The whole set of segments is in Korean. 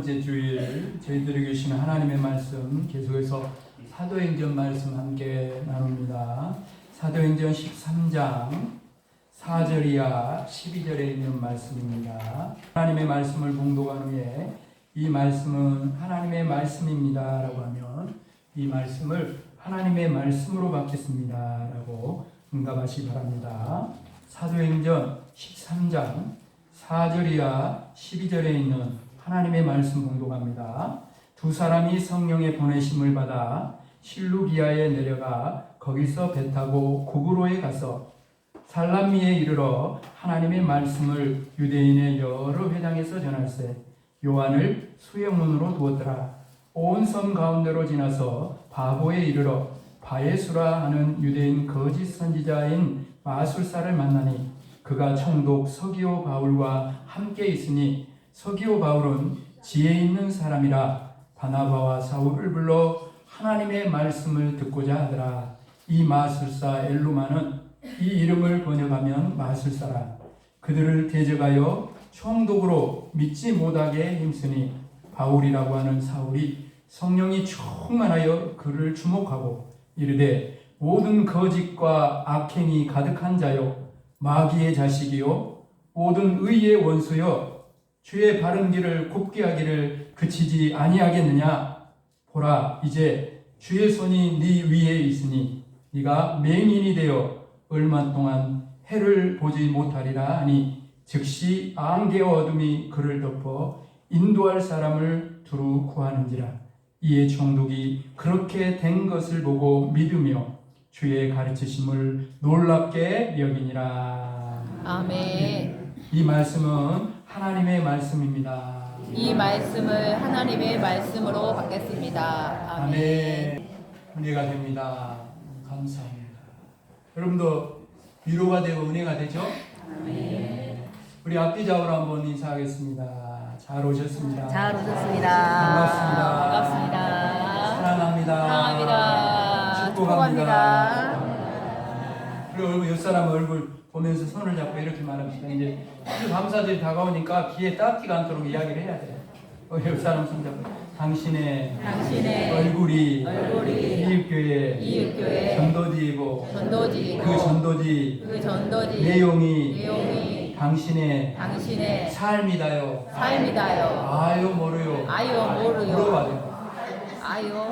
번째 주일 저희들에게 주시는 하나님의 말씀 계속해서 사도행전 말씀 함께 나눕니다. 사도행전 13장 4절이야 12절에 있는 말씀입니다. 하나님의 말씀을 봉독한 후에 이 말씀은 하나님의 말씀입니다 라고 하면 이 말씀을 하나님의 말씀으로 받겠습니다 라고 응답하시기 바랍니다. 사도행전 13장 4절이야 12절에 있는 하나님의 말씀 봉독합니다. 두 사람이 성령의 보내심을 받아 실루기아에 내려가 거기서 배 타고 구브로에 가서 살람미에 이르러 하나님의 말씀을 유대인의 여러 회당에서 전할세 요한을 수영문으로 두었더라. 온 섬 가운데로 지나서 바보에 이르러 바예수라 하는 유대인 거짓 선지자인 마술사를 만나니 그가 총독 서기오 바울과 함께 있으니 서기오 바울은 지혜 있는 사람이라 바나바와 사울을 불러 하나님의 말씀을 듣고자 하더라. 이 마술사 엘루마는 이 이름을 번역하면 마술사라. 그들을 대적하여 총독으로 믿지 못하게 힘쓰니 바울이라고 하는 사울이 성령이 충만하여 그를 주목하고 이르되 모든 거짓과 악행이 가득한 자요 마귀의 자식이요 모든 의의 원수요 주의 바른 길을 굽게 하기를 그치지 아니하겠느냐. 보라 이제 주의 손이 네 위에 있으니 네가 맹인이 되어 얼마 동안 해를 보지 못하리라 하니 즉시 안개와 어둠이 그를 덮어 인도할 사람을 두루 구하는지라. 이에 총독이 그렇게 된 것을 보고 믿으며 주의 가르치심을 놀랍게 여기니라. 아멘. 이 말씀은 하나님의 말씀입니다. 이 말씀을 하나님의 말씀으로 받겠습니다. 아멘. 은혜가 됩니다. 감사합니다. 여러분도 위로가 되고 은혜가 되죠? 아멘. 우리 앞뒤좌우로 한번 인사하겠습니다. 잘 오셨습니다. 잘 오셨습니다. 반갑습니다. 반갑습니다. 사랑합니다. 사랑합니다. 축복합니다. 그리고 얼굴 옆 사람 얼굴 보면서 손을 잡고 이렇게 말합시다. 이제 아주 감사들이 다가오니까 귀에 닿지가 않도록 이야기를 해야 돼요. 옆 사람 손 잡고 당신의 얼굴이 이웃교회 전도지이고 그 전도지 내용이 당신의 삶이다요. 아유 모르요. 물어봐요.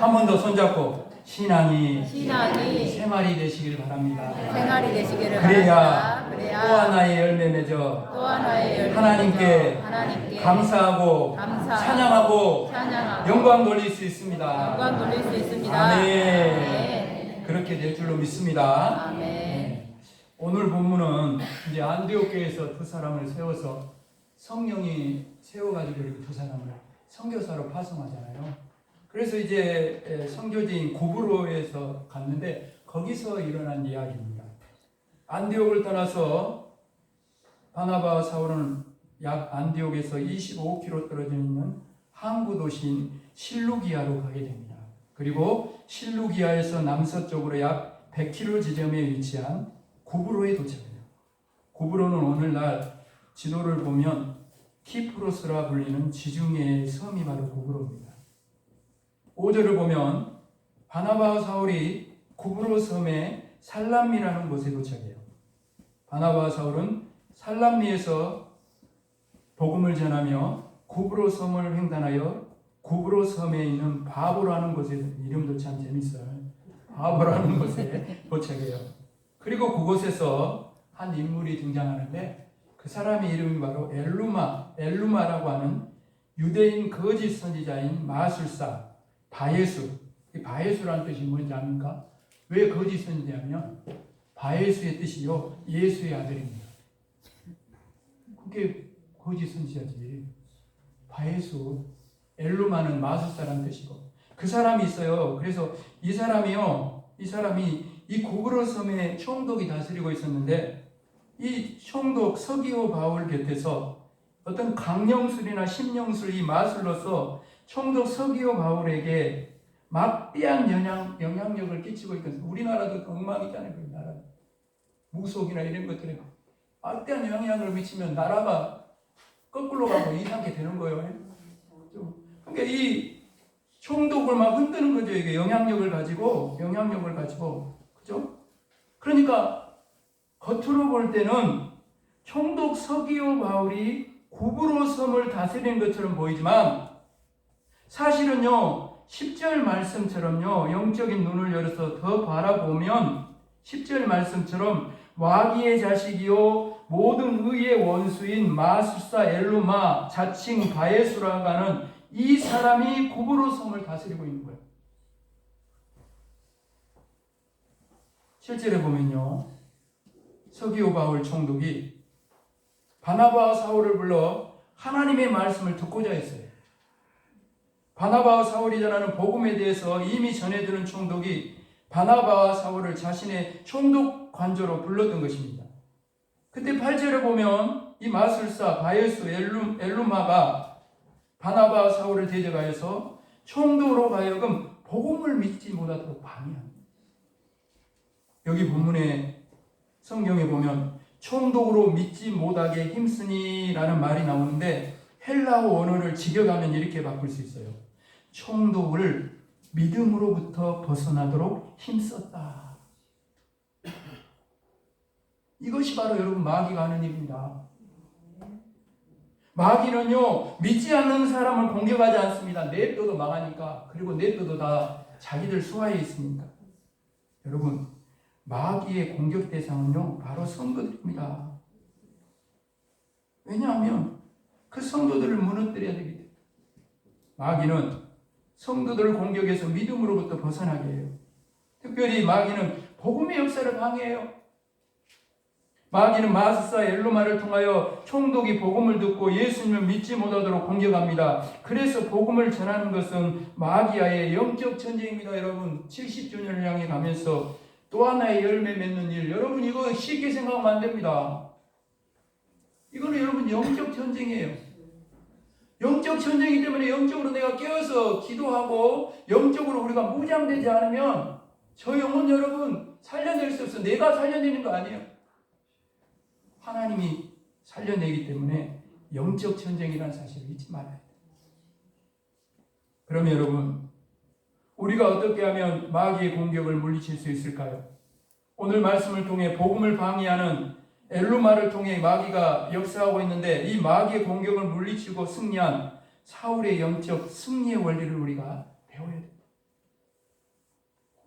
한 번 더 손잡고 신앙이 생활이 되시길 바랍니다. 그래야 또 하나의 열매 맺어 하나님께 감사하고 찬양하고 영광 돌릴 수 있습니다. 아멘. 그렇게 될 줄로 믿습니다. 오늘 본문은 이제 안디옥 교회에서 두 사람을 세워서 성령이 세워가지고 이렇게 두 사람을 선교사로 파송하잖아요. 그래서 이제 선교지인 고브로에서 갔는데 거기서 일어난 이야기입니다. 안디옥을 떠나서 바나바와 사울은 약 안디옥에서 25km 떨어져 있는 항구 도시인 실루기아로 가게 됩니다. 그리고 실루기아에서 남서쪽으로 약 100km 지점에 위치한 고브로에 도착해요. 고브로는 오늘날 지도를 보면 키프로스라 불리는 지중해의 섬이 바로 고브로입니다. 5절을 보면 바나바와 사울이 고브로 섬의 살람미라는 곳에 도착해요. 바나바와 사울은 살람미에서 복음을 전하며 고브로 섬을 횡단하여 고브로 섬에 있는 바보라는 곳에, 이름도 참 재밌어요. 바보라는 곳에 도착해요. 그리고 그곳에서 한 인물이 등장하는데 그 사람의 이름이 바로 엘루마라고 하는 유대인 거짓 선지자인 마술사 바예수. 이 바예수라는 뜻이 뭔지 압니까? 왜 거짓 선지자냐면 바예수의 뜻이요 예수의 아들입니다. 그게 거짓 선지자지. 바예수, 엘루마는 마술사라는 뜻이고 그 사람이 있어요. 그래서 이 사람이 이 고브로 섬에 총독이 다스리고 있었는데 이 총독 서기오 바울 곁에서 어떤 강령술이나 심령술 이 마술로서 총독 서기오 바울에게 막대한 영향력을 끼치고 있거든요. 우리나라도 엉망이잖아요. 그 나라 무속이나 이런 것들에 막대한 영향을 미치면 나라가 거꾸로 가고 이상하게 되는 거예요. 그러니까 이 총독을 막 흔드는 거죠. 이게 영향력을 가지고, 그죠? 그러니까 겉으로 볼 때는 총독 서기오 바울이 구브로 섬을 다스리는 것처럼 보이지만 사실은요, 10절 말씀처럼요, 영적인 눈을 열어서 더 바라보면 10절 말씀처럼 마귀의 자식이요 모든 의의 원수인 마술사 엘루마 자칭 바예수라고 하는 이 사람이 구브로 섬을 다스리고 있는 거예요. 실제로 보면요, 서기오 바울 총독이 바나바와 사울을 불러 하나님의 말씀을 듣고자 했어요. 바나바와 사울이 전하는 복음에 대해서 이미 전해드는 총독이 바나바와 사울을 자신의 총독 관저로 불렀던 것입니다. 그때 8절에 보면 이 마술사 바예수 엘루마가 바나바와 사울을 대적하여서 총독으로 가여금 복음을 믿지 못하도록 방해합니다. 여기 본문에 성경에 보면 총독으로 믿지 못하게 힘쓰니라는 말이 나오는데 헬라어 원어를 직역하면 이렇게 바꿀 수 있어요. 총독을 믿음으로부터 벗어나도록 힘썼다. 이것이 바로 여러분 마귀가 하는 일입니다. 마귀는요 믿지 않는 사람을 공격하지 않습니다. 냅둬도 망하니까. 그리고 냅둬도 다 자기들 수하에 있으니까. 여러분 마귀의 공격 대상은요 바로 성도들입니다. 왜냐하면 그 성도들을 무너뜨려야 되기 때문에. 마귀는 성도들을 공격해서 믿음으로부터 벗어나게 해요. 특별히 마귀는 복음의 역사를 방해해요. 마귀는 마술사 엘루마를 통하여 총독이 복음을 듣고 예수님을 믿지 못하도록 공격합니다. 그래서 복음을 전하는 것은 마귀와의 영적 전쟁입니다. 여러분 70주년을 향해 가면서 또 하나의 열매 맺는 일, 여러분 이거 쉽게 생각하면 안 됩니다. 이거는 여러분 영적 전쟁이에요. 영적 전쟁이기 때문에 영적으로 내가 깨어서 기도하고 영적으로 우리가 무장되지 않으면 저 영혼 여러분 살려낼 수 없어요. 내가 살려내는 거 아니에요. 하나님이 살려내기 때문에 영적 전쟁이라는 사실을 잊지 말아야 돼요. 그러면 여러분 우리가 어떻게 하면 마귀의 공격을 물리칠 수 있을까요? 오늘 말씀을 통해 복음을 방해하는 엘루마를 통해 마귀가 역사하고 있는데 이 마귀의 공격을 물리치고 승리한 사울의 영적 승리의 원리를 우리가 배워야 됩니다.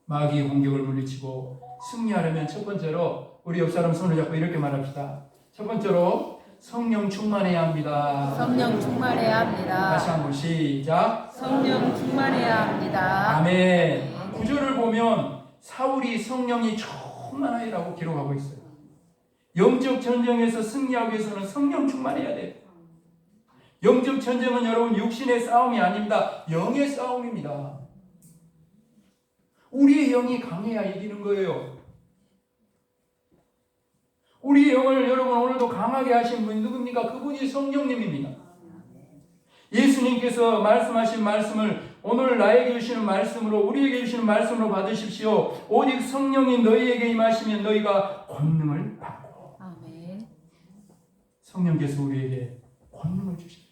마귀의 공격을 물리치고 승리하려면 첫 번째로 우리 옆 사람 손을 잡고 이렇게 말합시다. 첫 번째로 성령 충만해야 합니다. 성령 충만해야 합니다. 다시 한번 시작. 성령 충만해야 합니다. 아멘. 구절을 보면 사울이 성령이 충만하여라고 기록하고 있어요. 영적 전쟁에서 승리하기 위해서는 성령 충만해야 돼요. 영적 전쟁은 여러분 육신의 싸움이 아닙니다. 영의 싸움입니다. 우리의 영이 강해야 이기는 거예요. 우리의 영을 여러분 오늘도 강하게 하신 분이 누굽니까? 그분이 성령님입니다. 예수님께서 말씀하신 말씀을 오늘 나에게 주시는 말씀으로 우리에게 주시는 말씀으로 받으십시오. 오직 성령이 너희에게 임하시면 너희가 권능을 받고. 아멘. 성령께서 우리에게 권능을 주십니다.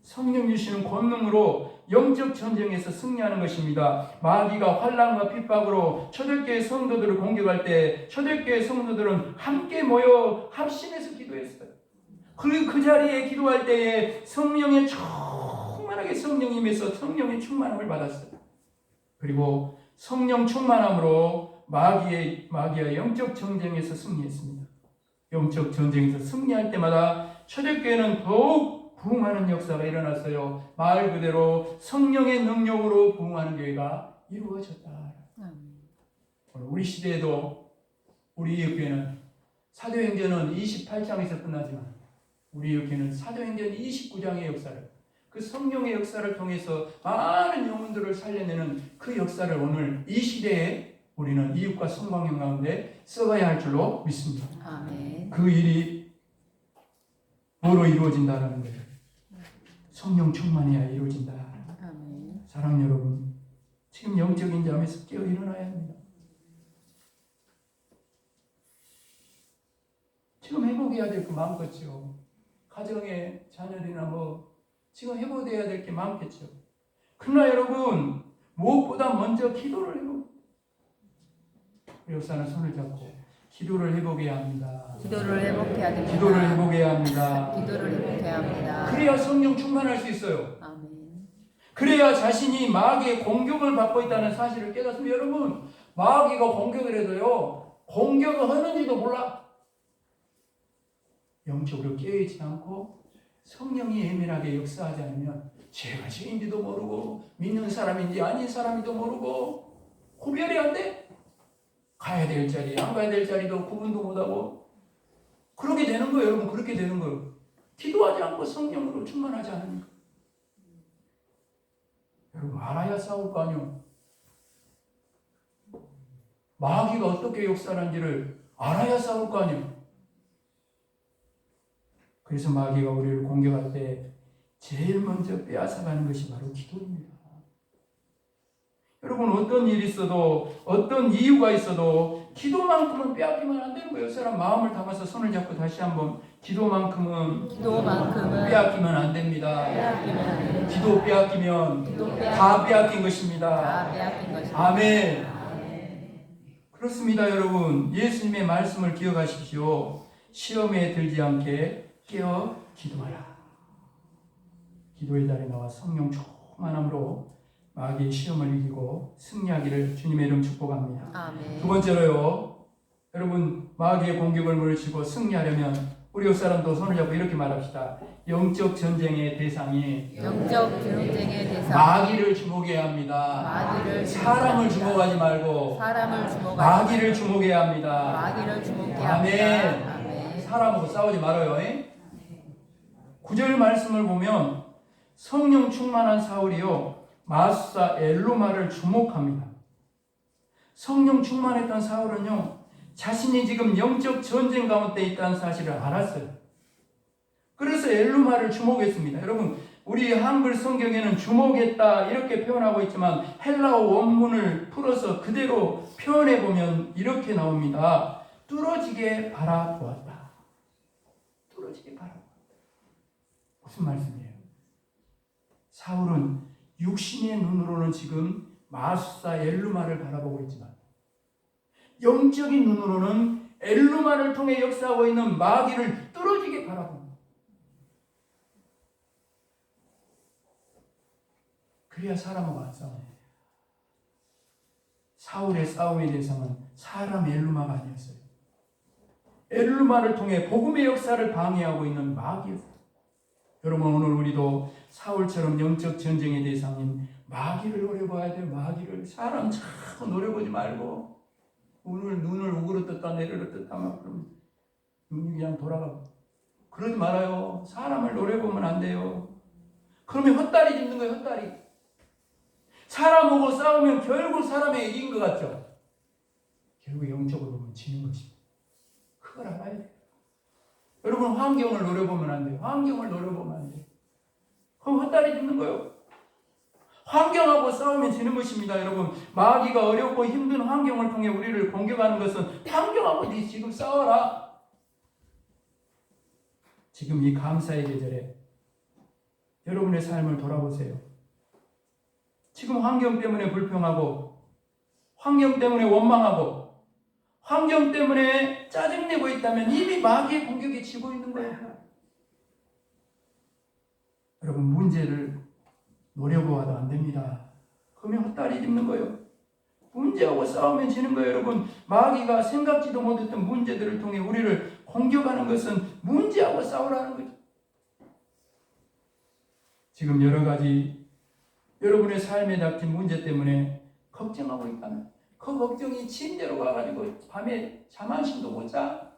성령 주시는 권능으로 영적 전쟁에서 승리하는 것입니다. 마귀가 환난과 핍박으로 초대교회 성도들을 공격할 때 초대교회 성도들은 함께 모여 합심해서 기도했어요. 그 자리에 기도할 때에 성령의 충만하게 성령님에서 성령의 충만함을 받았어요. 그리고 성령 충만함으로 마귀의 영적 전쟁에서 승리했습니다. 영적 전쟁에서 승리할 때마다 초대교회는 더욱 부흥하는 역사가 일어났어요. 말 그대로 성령의 능력으로 부흥하는 교회가 이루어졌다. 우리 시대에도 우리 교회는 사도행전은 28장에서 끝나지만 우리 교회는 사도행전 29장의 역사를 그 성령의 역사를 통해서 많은 영혼들을 살려내는 그 역사를 오늘 이 시대에 우리는 이웃과 성광형 가운데 써가야 할 줄로 믿습니다. 아멘. 그 일이 뭐로 이루어진다라는 거예요. 성령 충만해야 이루어진다. 아멘. 사랑 여러분, 지금 영적인 잠에서 깨어 일어나야 합니다. 지금 회복해야 될 거 마음껏요. 가정에 자녀들이나 지금 회복되어야 될 게 많겠죠. 그러나 여러분, 무엇보다 먼저 기도를 회복. 우리 목사는 손을 잡고 기도를 회복해야 합니다. 기도를 회복해야 됩니다. 기도를 회복해야 합니다. 기도를 회복해야 합니다. 그래야 성령 충만할 수 있어요. 아멘. 그래야 자신이 마귀의 공격을 받고 있다는 사실을 깨닫습니다. 여러분, 마귀가 공격을 해도요, 공격을 하는지도 몰라. 영적으로 깨어있지 않고 성령이 예민하게 역사하지 않으면 죄가 죄인지도 모르고 믿는 사람인지 아닌 사람인지도 모르고 구별이 안 돼. 가야 될 자리, 안 가야 될 자리도 구분도 못하고 그렇게 되는 거예요. 여러분, 그렇게 되는 거예요. 기도하지 않고 성령으로 충만하지 않으니까. 여러분, 알아야 싸울 거 아니에요. 마귀가 어떻게 역사하는지를 알아야 싸울 거 아니에요. 그래서 마귀가 우리를 공격할 때 제일 먼저 빼앗아가는 것이 바로 기도입니다. 여러분, 어떤 일이 있어도 어떤 이유가 있어도 기도만큼은 빼앗기면 안 되는 거예요. 사람 마음을 담아서 손을 잡고 다시 한번 기도만큼은 빼앗기면 안 됩니다. 기도 빼앗기면 다 빼앗긴 것입니다. 아멘. 그렇습니다. 여러분, 예수님의 말씀을 기억하십시오. 시험에 들지 않게 깨어 기도하라. 기도의 자리에 나와 성령 충만함으로 마귀의 시험을 이기고 승리하기를 주님의 이름 축복합니다. 아멘. 두 번째로요, 여러분, 마귀의 공격을 물리치고 승리하려면 우리 옆 사람도 손을 잡고 이렇게 말합시다. 영적 전쟁의 대상이 마귀를 주목해야 합니다. 사람을 주목하지 말고 마귀를 주목해야 합니다. 아멘. 사람하고 싸우지 말아요. 9절 말씀을 보면 성령 충만한 사울이요 마술사 엘루마를 주목합니다. 성령 충만했던 사울은요, 자신이 지금 영적 전쟁 가운데 있다는 사실을 알았어요. 그래서 엘루마를 주목했습니다. 여러분, 우리 한글 성경에는 주목했다 이렇게 표현하고 있지만 헬라어 원문을 풀어서 그대로 표현해 보면 이렇게 나옵니다. 뚫어지게 바라보았다. 뚫어지게 바라보았다. 무슨 말씀이에요? 사울은 육신의 눈으로는 지금 마술사 엘루마를 바라보고 있지만 영적인 눈으로는 엘루마를 통해 역사하고 있는 마귀를 뚫어지게 바라봅니다. 그래야 사람하고 안 싸워요. 사울의 싸움의 대상은 사람 엘루마가 아니었어요. 엘루마를 통해 복음의 역사를 방해하고 있는 마귀였어요. 여러분, 오늘 우리도 사울처럼 영적 전쟁의 대상인 마귀를 노려봐야 돼요. 마귀를. 사람 자꾸 노려보지 말고 오늘 눈을 우그러 떴다 내리러 떴다 막 그러면 눈이 그냥 돌아가고 그러지 말아요. 사람을 노려보면 안 돼요. 그러면 헛다리 짚는 거예요. 헛다리. 사람하고 싸우면 결국 사람의 이긴 것 같죠? 결국 영적으로 보면 지는 것입니다. 그걸 알아야 돼요. 여러분, 환경을 노려보면 안 돼요. 환경을 노려보면 안 돼요. 그럼 헛다리 짚는 거예요. 환경하고 싸우면 지는 것입니다. 여러분, 마귀가 어렵고 힘든 환경을 통해 우리를 공격하는 것은 환경하고 네 지금 싸워라. 지금 이 감사의 계절에 여러분의 삶을 돌아보세요. 지금 환경 때문에 불평하고 환경 때문에 원망하고 환경 때문에 짜증내고 있다면 이미 마귀의 공격에 지고 있는 거예요. 여러분, 문제를 노려보아도 안 됩니다. 그러면 헛다리 짚는 거예요. 문제하고 싸우면 지는 거예요. 여러분, 마귀가 생각지도 못했던 문제들을 통해 우리를 공격하는 것은 문제하고 싸우라는 거죠. 지금 여러 가지 여러분의 삶에 닥친 문제 때문에 걱정하고 있다면 그 걱정이 침대로 가가지고 밤에 잠 한숨도 못 자.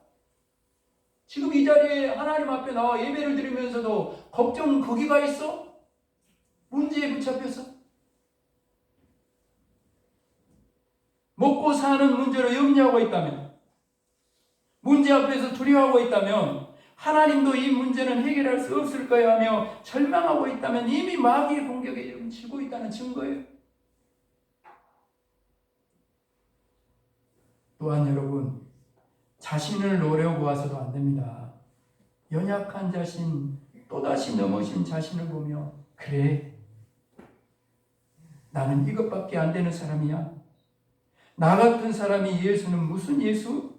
지금 이 자리에 하나님 앞에 나와 예배를 드리면서도 걱정 거기가 있어? 문제에 붙잡혀서? 먹고 사는 문제로 염려하고 있다면, 문제 앞에서 두려워하고 있다면, 하나님도 이 문제는 해결할 수 없을 거야 하며 절망하고 있다면 이미 마귀의 공격에 지고 있다는 증거예요. 또한 여러분, 자신을 노려보아서도 안 됩니다. 연약한 자신, 또다시 넘어진 자신을 보며 그래, 나는 이것밖에 안 되는 사람이야. 나 같은 사람이 예수는 무슨 예수?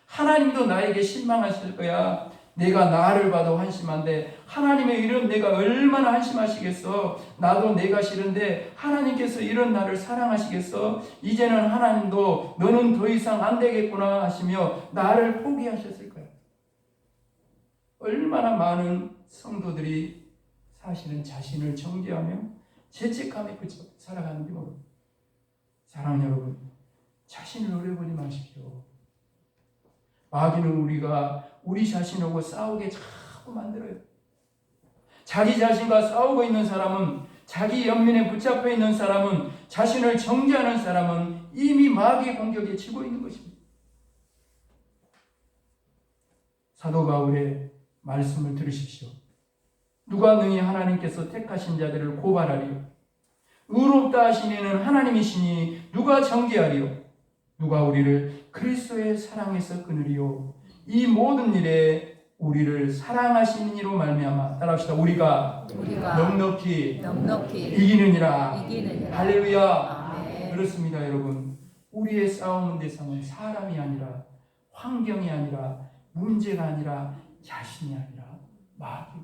하나님도 나에게 실망하실 거야. 내가 나를 봐도 한심한데 하나님의 이런 내가 얼마나 한심하시겠어. 나도 내가 싫은데 하나님께서 이런 나를 사랑하시겠어. 이제는 하나님도 너는 더 이상 안 되겠구나 하시며 나를 포기하셨을 거야. 얼마나 많은 성도들이 사실은 자신을 정죄하며 죄책감에 그쳐 살아가는지 모릅니다. 사랑하는 여러분, 자신을 오래보지 마십시오. 마귀는 우리 자신하고 싸우게 자꾸 만들어요. 자기 자신과 싸우고 있는 사람은, 자기 연민에 붙잡혀 있는 사람은, 자신을 정죄하는 사람은 이미 마귀의 공격에 지고 있는 것입니다. 사도 바울의 말씀을 들으십시오. 누가 능히 하나님께서 택하신 자들을 고발하리요? 의롭다 하신 이는 하나님이시니 누가 정죄하리요? 누가 우리를 그리스도의 사랑에서 끊으리요? 이 모든 일에 우리를 사랑하시는 이로 말미암아, 따라합시다. 우리가 넉넉히 이기느니라. 할렐루야. 아멘. 그렇습니다, 여러분. 우리의 싸움의 대상은 사람이 아니라, 환경이 아니라, 문제가 아니라, 자신이 아니라 마귀.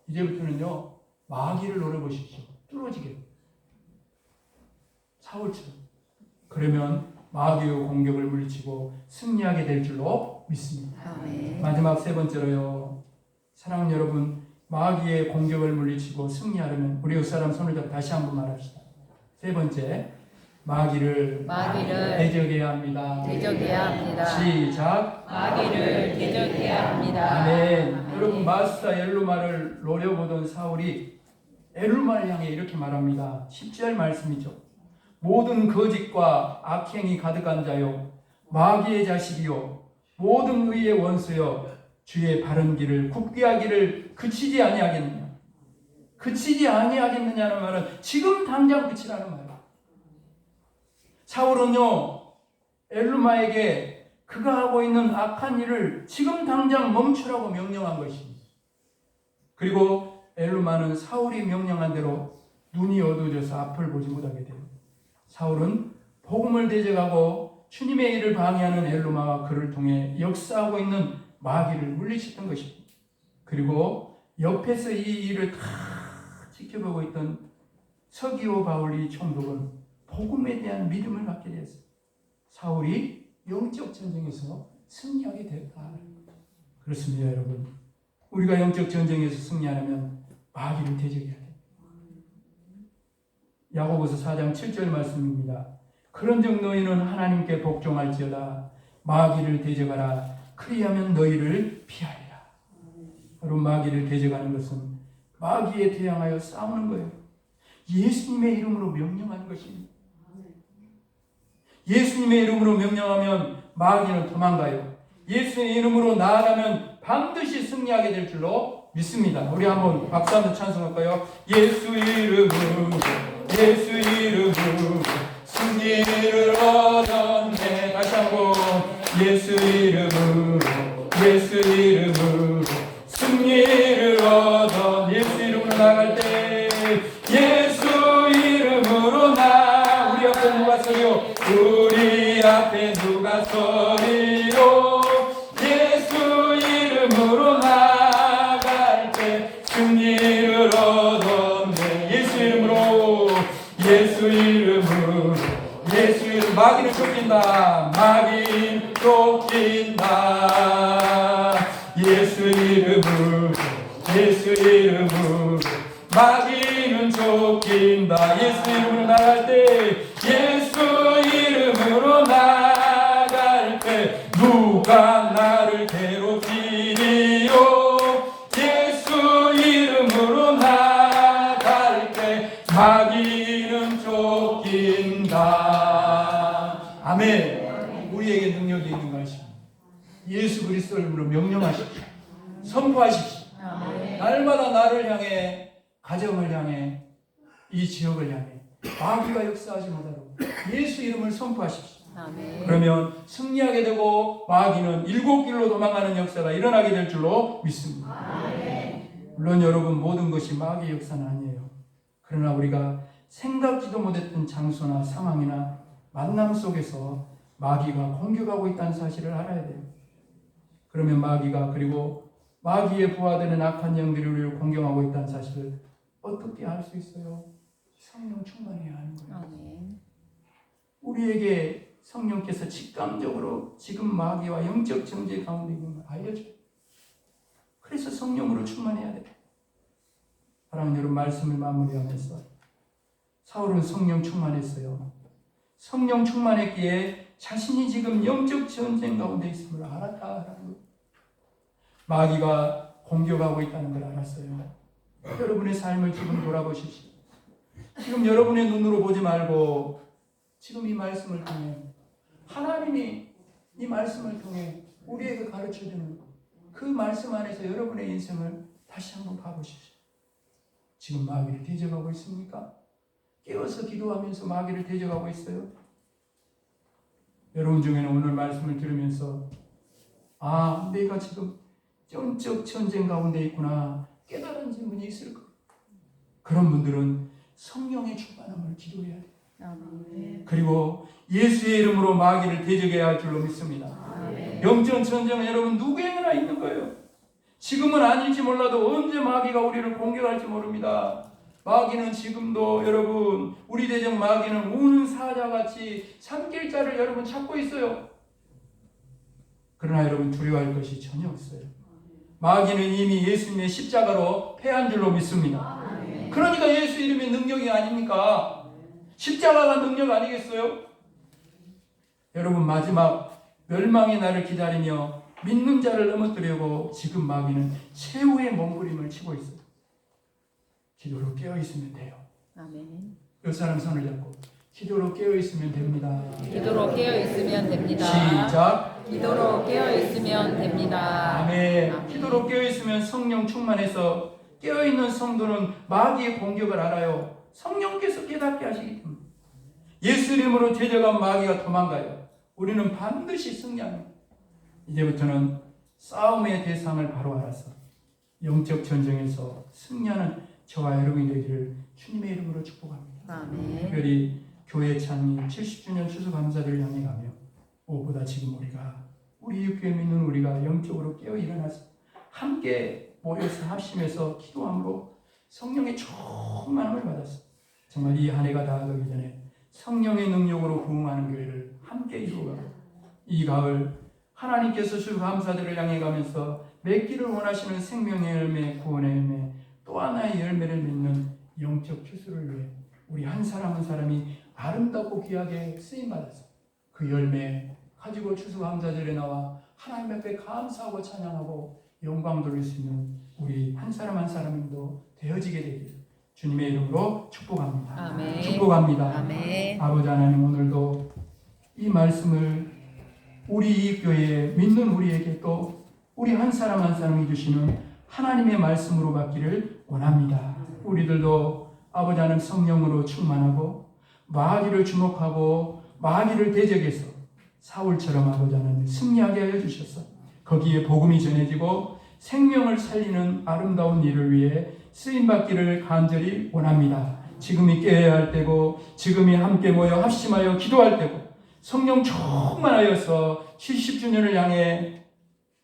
이제부터는요, 마귀를 노려보십시오. 뚫어지게. 사울처럼. 그러면 마귀의 공격을 물리치고 승리하게 될 줄로 믿습니다. 아멘. 마지막 세 번째로요. 사랑하는 여러분, 마귀의 공격을 물리치고 승리하려면 우리 옆사람 손을 잡고 다시 한번 말합시다. 세 번째, 마귀를 대적해야 합니다. 시작. 마귀를 대적해야 합니다. 아멘. 여러분, 마스다 엘루마를 노려보던 사울이 엘루마를 향해 이렇게 말합니다. 10절 말씀이죠. 모든 거짓과 악행이 가득한 자요, 마귀의 자식이요, 모든 의의 원수요, 주의 바른 길을 굳게 하기를 그치지 아니하겠느냐. 그치지 아니하겠느냐는 말은 지금 당장 그치라는 말이에요. 사울은요, 엘루마에게 그가 하고 있는 악한 일을 지금 당장 멈추라고 명령한 것입니다. 그리고 엘루마는 사울이 명령한 대로 눈이 어두워져서 앞을 보지 못하게 돼요. 사울은 복음을 대적하고 주님의 일을 방해하는 엘루마와 그를 통해 역사하고 있는 마귀를 물리쳤던 것입니다. 그리고 옆에서 이 일을 다 지켜보고 있던 서기오 바울리 총독은 복음에 대한 믿음을 갖게 되었어요. 사울이 영적 전쟁에서 승리하게 됐다. 그렇습니다, 여러분. 우리가 영적 전쟁에서 승리하려면 마귀를 대적해야 돼요. 야고보서 4장 7절 말씀입니다. 그런즉 너희는 하나님께 복종할지어다. 마귀를 대적하라. 그리하면 너희를 피하리라. 여러분, 마귀를 대적하는 것은 마귀에 대항하여 싸우는 거예요. 예수님의 이름으로 명령하는 것입니다. 예수님의 이름으로 명령하면 마귀는 도망가요. 예수의 이름으로 나아가면 반드시 승리하게 될 줄로 믿습니다. 우리 한번 박수 한번 찬송할까요? 예수 이름으로, 예수 이름으로 승리를 얻었네. 다시 한번 예수 이름으로, 예수 이름으로 승리를 얻어. 예수 이름으로 나갈 때 예수 이름으로 우리 앞에 누가 서리요? 우리 앞에 누가 서리요? 예수 이름으로 나갈 때 승리를 얻었네. 예수 이름으로, 예수 이름으로, 예수 이름. 마귀를 쫓긴다. 마귀 쫓긴다. 예수 이름으로, 예수 이름으로 마귀는 쫓긴다. 예수 이름으로 나갈 때, 예수 이름으로 나갈 때 누가 나를 괴롭히리요? 예수 이름으로 나갈 때 마귀는 쫓긴다. 아멘. 우리에게 능력이 있는 것입니다. 예수 그리스도 이름으로 명령하십시오. 선포하십시오. 날마다 나를 향해, 가정을 향해, 이 지역을 향해 마귀가 역사하지 못하도록 예수 이름을 선포하십시오. 아멘. 그러면 승리하게 되고 마귀는 일곱 길로 도망가는 역사가 일어나게 될 줄로 믿습니다. 물론 여러분 모든 것이 마귀의 역사는 아니에요. 그러나 우리가 생각지도 못했던 장소나 상황이나 만남 속에서 마귀가 공격하고 있다는 사실을 알아야 돼요. 그러면 마귀가 그리고 마귀의 부하되는 악한 영들이 우리를 공격하고 있다는 사실을 어떻게 알 수 있어요? 성령 충만해야 하는 거예요. 아멘. 우리에게 성령께서 직감적으로 지금 마귀와 영적 정죄 가운데 있는 걸 알려줘요. 그래서 성령으로 충만해야 돼요. 사랑하는 여러분, 말씀을 마무리하면서 사울은 성령 충만했어요. 성령 충만했기에 자신이 지금 영적 전쟁 가운데 있음을 알았다라는 거예요. 마귀가 공격하고 있다는 걸 알았어요. 여러분의 삶을 지금 돌아보십시오. 지금 여러분의 눈으로 보지 말고 지금 이 말씀을 통해 하나님이 이 말씀을 통해 우리에게 가르쳐주는 그 말씀 안에서 여러분의 인생을 다시 한번 봐보십시오. 지금 마귀를 대적하고 있습니까? 깨어서 기도하면서 마귀를 대적하고 있어요? 여러분 중에는 오늘 말씀을 들으면서 내가 지금 영적 전쟁 가운데 있구나 깨달은 분이 있을 거예요. 그런 분들은 성령의 충만함을 기도해야 돼요. 아멘. 그리고 예수의 이름으로 마귀를 대적해야 할 줄로 믿습니다. 아멘. 영적 전쟁은 여러분 누구에게나 있는 거예요. 지금은 아닐지 몰라도 언제 마귀가 우리를 공격할지 모릅니다. 마귀는 지금도 여러분 우리 대적 마귀는 우는 사자같이 삼킬자를 여러분 찾고 있어요. 그러나 여러분 두려워할 것이 전혀 없어요. 마귀는 이미 예수님의 십자가로 패한 줄로 믿습니다. 그러니까 예수 이름의 능력이 아닙니까? 십자가가 능력 아니겠어요? 여러분 마지막 멸망의 날을 기다리며 믿는 자를 넘어뜨리려고 지금 마귀는 최후의 몸부림을 치고 있어요. 기도로 깨어있으면 돼요. 아멘. 몇 사람 손을 잡고 기도로 깨어있으면 됩니다. 기도로 깨어 있으면 됩니다. 시작. 기도로 깨어 있으면 됩니다. 아멘. 기도로 깨어있으면 성령 충만해서 깨어있는 성도는 마귀의 공격을 알아요. 성령께서 깨닫게 하시기 때문에 예수 이름으로 제자간 마귀가 도망가요. 우리는 반드시 승리합니다. 이제부터는 싸움의 대상을 바로 알아서 영적 전쟁에서 승리하는 저와 여러분이 되기를 주님의 이름으로 축복합니다. 아멘. 특별히 교회 창립 70주년 추수감사를 향해 가며 무엇보다 지금 우리 육교에 믿는 우리가 영적으로 깨어 일어나서 함께 모여서 합심해서 기도함으로 성령의 충만함을 받았어. 정말 이 한 해가 다가가기 전에 성령의 능력으로 부흥하는 교회를 함께 이루어가고 이 가을 하나님께서 추수감사들을 향해 가면서 맺기를 원하시는 생명의 열매, 구원의 열매, 또 하나의 열매를 맺는 영적 추수를 위해 우리 한 사람 한 사람이 아름답고 귀하게 쓰임받아서 그 열매 가지고 추수감사절에 나와 하나님 앞에 감사하고 찬양하고 영광 돌릴 수 있는 우리 한 사람 한 사람도 되어지게 되기를 주님의 이름으로 축복합니다. 아멘. 축복합니다. 아멘. 아버지 하나님, 오늘도 이 말씀을 우리 이 교회에 믿는 우리에게 또 우리 한 사람 한 사람이 주시는 하나님의 말씀으로 받기를 원합니다. 우리들도 아버지 하나님 성령으로 충만하고 마귀를 주목하고 마귀를 대적해서 사울처럼 아버지 하나님 승리하게 하여 주셔서 거기에 복음이 전해지고 생명을 살리는 아름다운 일을 위해 쓰임받기를 간절히 원합니다. 지금이 깨어야 할 때고 지금이 함께 모여 합심하여 기도할 때고 성령 충만하여서 70주년을 향해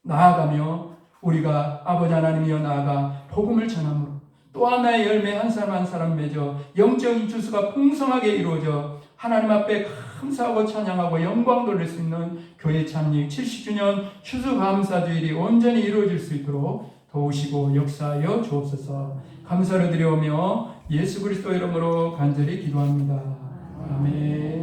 나아가며 우리가 아버지 하나님이여 나아가 복음을 전함으로 또 하나의 열매 한 사람 한 사람 맺어 영적인 주수가 풍성하게 이루어져 하나님 앞에 감사하고 찬양하고 영광 돌릴 수 있는 교회 창립 70주년 추수감사주일이 온전히 이루어질 수 있도록 도우시고 역사하여 주옵소서. 감사를 드려오며 예수 그리스도 이름으로 간절히 기도합니다. 아멘.